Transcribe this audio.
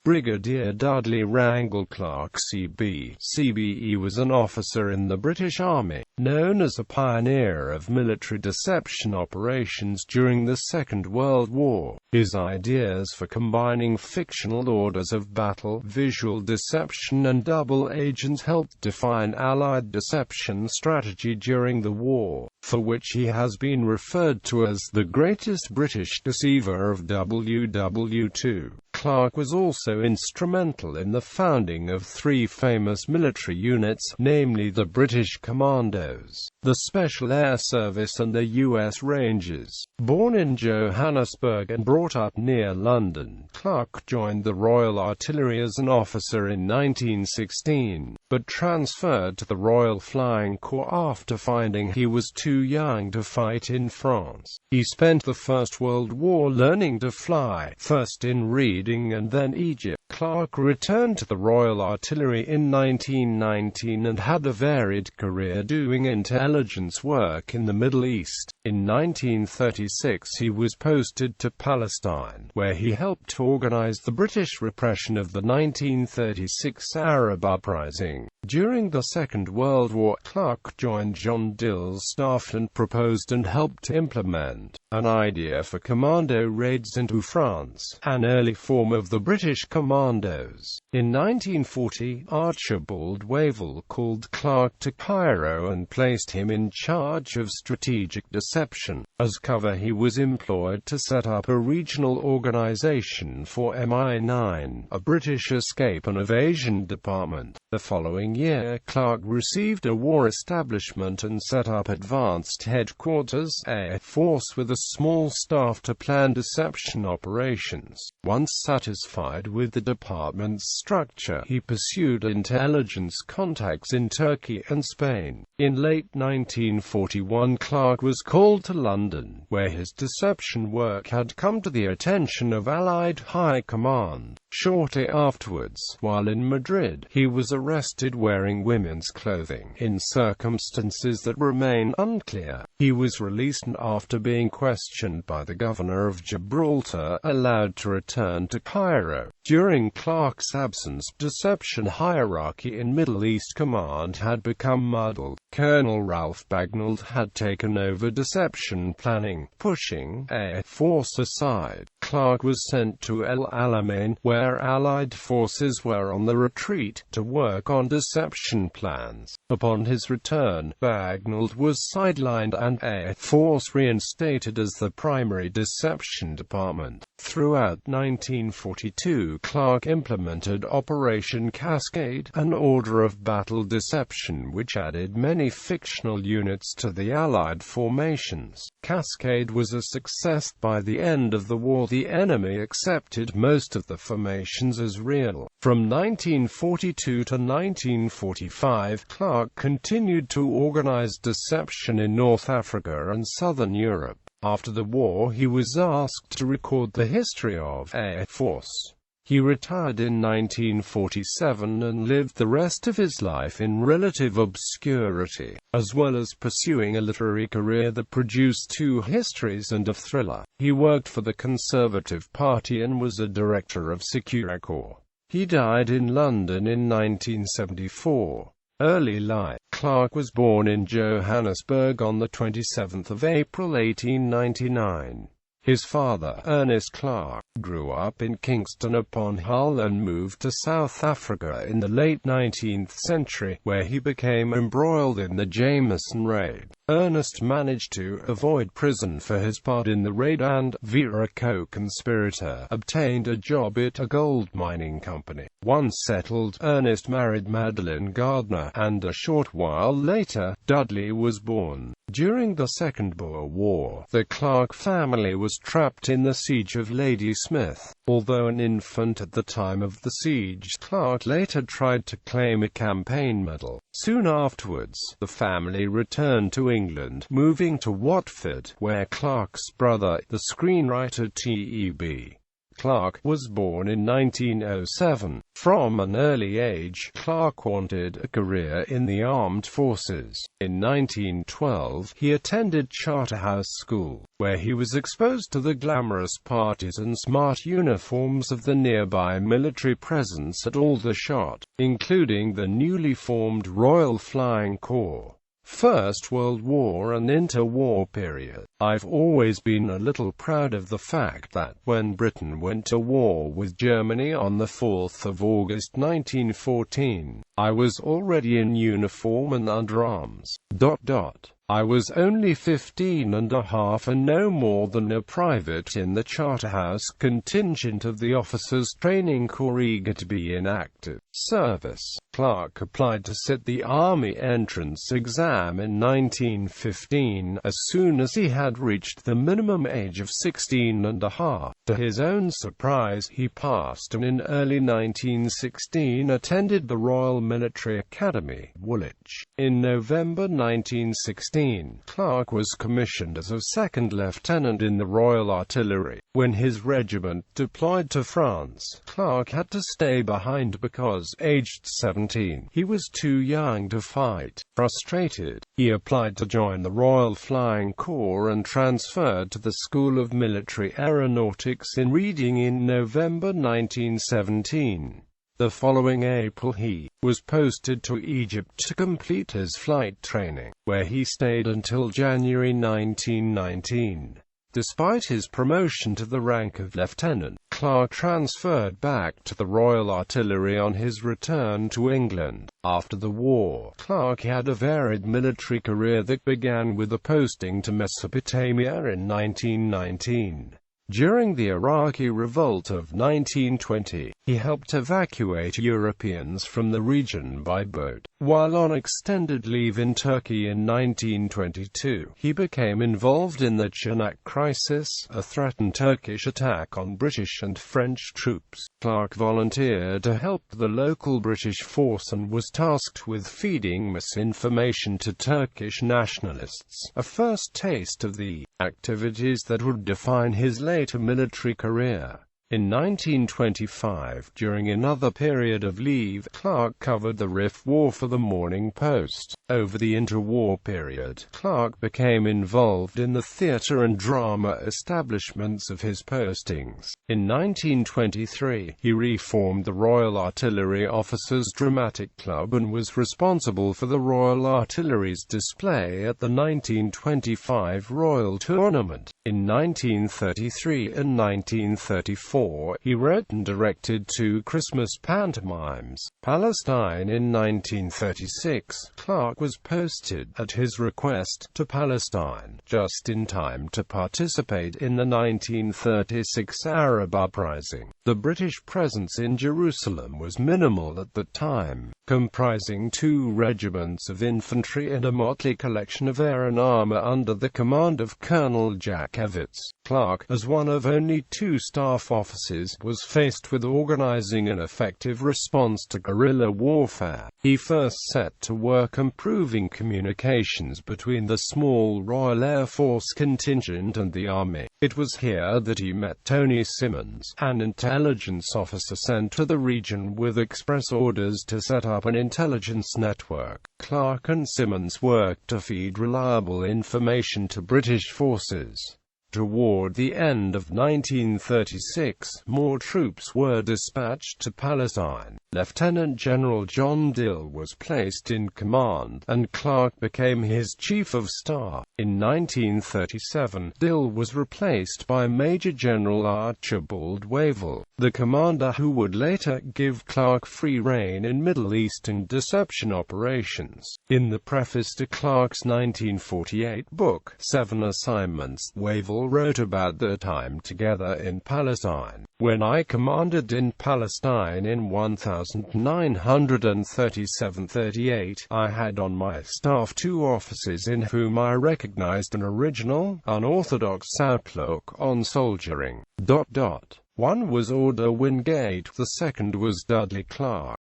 Brigadier Dudley Wrangel Clarke CBE was an officer in the British Army, known as a pioneer of military deception operations during the Second World War. His ideas for combining fictional orders of battle, visual deception and double agents helped define Allied deception strategy during the war, for which he has been referred to as the greatest British deceiver of WW2. Clarke was also instrumental in the founding of three famous military units, namely the British Commandos, the Special Air Service and the US Rangers. Born in Johannesburg and brought up near London, Clarke joined the Royal Artillery as an officer in 1916, but transferred to the Royal Flying Corps after finding he was too young to fight in France. He spent the First World War learning to fly, first in Reading and then Egypt. Clarke returned to the Royal Artillery in 1919 and had a varied career doing intelligence work in the Middle East. In 1936 he was posted to Palestine, where he helped organize the British repression of the 1936 Arab uprising. During the Second World War, Clarke joined John Dill's staff and proposed and helped implement an idea for commando raids into France, an early form of the British Commandos. In 1940, Archibald Wavell called Clarke to Cairo and placed him in charge of strategic deception. As cover, he was employed to set up a regional organization for MI9, a British escape and evasion department. The following year, Clarke received a war establishment and set up Advanced Headquarters Air Force with a small staff to plan deception operations. Once satisfied with the department's structure, he pursued intelligence contacts in Turkey and Spain. In late 1941, Clarke was called to London, where his deception work had come to the attention of Allied High Command. Shortly afterwards, while in Madrid, he was arrested wearing women's clothing, in circumstances that remain unclear. He was released and, after being questioned by the governor of Gibraltar, allowed to return to Cairo. During Clarke's absence, deception hierarchy in Middle East Command had become muddled. Colonel Ralph Bagnall had taken over deception planning, pushing Air Force aside. Clarke was sent to El Alamein, where Allied forces were on the retreat, to work on deception plans. Upon his return, Bagnall was sidelined and Air Force reinstated as the primary deception department. Throughout 1942, Clarke implemented Operation Cascade, an order of battle deception which added many fictional units to the Allied formations. Cascade was a success. By the end of the war, the enemy accepted most of the formations as real. From 1942 to 1945, Clarke continued to organize deception in North Africa and Southern Europe. After the war, he was asked to record the history of Air Force. He retired in 1947 and lived the rest of his life in relative obscurity, as well as pursuing a literary career that produced two histories and a thriller. He worked for the Conservative Party and was a director of Securicorps. He died in London in 1974. Early life. Clarke was born in Johannesburg on the 27th of April 1899. His father, Ernest Clarke, grew up in Kingston upon Hull and moved to South Africa in the late 19th century, where he became embroiled in the Jameson raid. Ernest managed to avoid prison for his part in the raid and, via a co-conspirator, obtained a job at a gold mining company. Once settled, Ernest married Madeline Gardner, and a short while later, Dudley was born. During the Second Boer War, the Clarke family was trapped in the siege of Ladysmith. Although an infant at the time of the siege, Clarke later tried to claim a campaign medal. Soon afterwards, the family returned to England, moving to Watford, where Clarke's brother, the screenwriter T.E.B. Clarke was born in 1907. From an early age, Clarke wanted a career in the armed forces. In 1912, he attended Charterhouse School, where he was exposed to the glamorous parties and smart uniforms of the nearby military presence at Aldershot, including the newly formed Royal Flying Corps. First World War and interwar period. I've always been a little proud of the fact that, when Britain went to war with Germany on the 4th of August 1914, I was already in uniform and under arms. I was only 15 and a half and no more than a private in the Charterhouse contingent of the Officers' Training Corps eager to be in active service. Clarke applied to sit the Army entrance exam in 1915, as soon as he had reached the minimum age of 16 and a half. To his own surprise, he passed and in early 1916 attended the Royal Military Academy, Woolwich. In November 1916, Clarke was commissioned as a second lieutenant in the Royal Artillery. When his regiment deployed to France, Clarke had to stay behind because, aged 17, he was too young to fight. Frustrated, he applied to join the Royal Flying Corps and transferred to the School of Military Aeronautics in Reading in November 1917. The following April he was posted to Egypt to complete his flight training, where he stayed until January 1919. Despite his promotion to the rank of lieutenant, Clarke transferred back to the Royal Artillery on his return to England. After the war, Clarke had a varied military career that began with a posting to Mesopotamia in 1919. During the Iraqi Revolt of 1920, he helped evacuate Europeans from the region by boat. While on extended leave in Turkey in 1922, he became involved in the Çanak crisis, a threatened Turkish attack on British and French troops. Clarke volunteered to help the local British force and was tasked with feeding misinformation to Turkish nationalists, a first taste of the activities that would define his later military career. In 1925, during another period of leave, Clarke covered the Rif War for the Morning Post. Over the interwar period, Clarke became involved in the theatre and drama establishments of his postings. In 1923, he reformed the Royal Artillery Officers' Dramatic Club and was responsible for the Royal Artillery's display at the 1925 Royal Tournament. In 1933 and 1934, he wrote and directed two Christmas pantomimes. Palestine in 1936, Clarke was posted, at his request, to Palestine, just in time to participate in the 1936 Arab uprising. The British presence in Jerusalem was minimal at the time, comprising 2 regiments of infantry and a motley collection of air and armour under the command of Colonel Jack Evans. Clarke, as one of only 2 staff officers, was faced with organising an effective response to guerrilla warfare. He first set to work improving communications between the small Royal Air Force contingent and the Army. It was here that he met Tony Simmons, an intelligence officer sent to the region with express orders to set up an intelligence network. Clarke and Simmons worked to feed reliable information to British forces. Toward the end of 1936, more troops were dispatched to Palestine. Lieutenant General John Dill was placed in command, and Clarke became his chief of staff. In 1937, Dill was replaced by Major General Archibald Wrangel, the commander who would later give Clarke free rein in Middle Eastern deception operations. In the preface to Clarke's 1948 book, 7 Assignments, Wrangel wrote about their time together in Palestine. When I commanded in Palestine in 1937-38, I had on my staff 2 officers in whom I recognized an original, unorthodox outlook on soldiering. One was Order Wingate, the second was Dudley Clarke.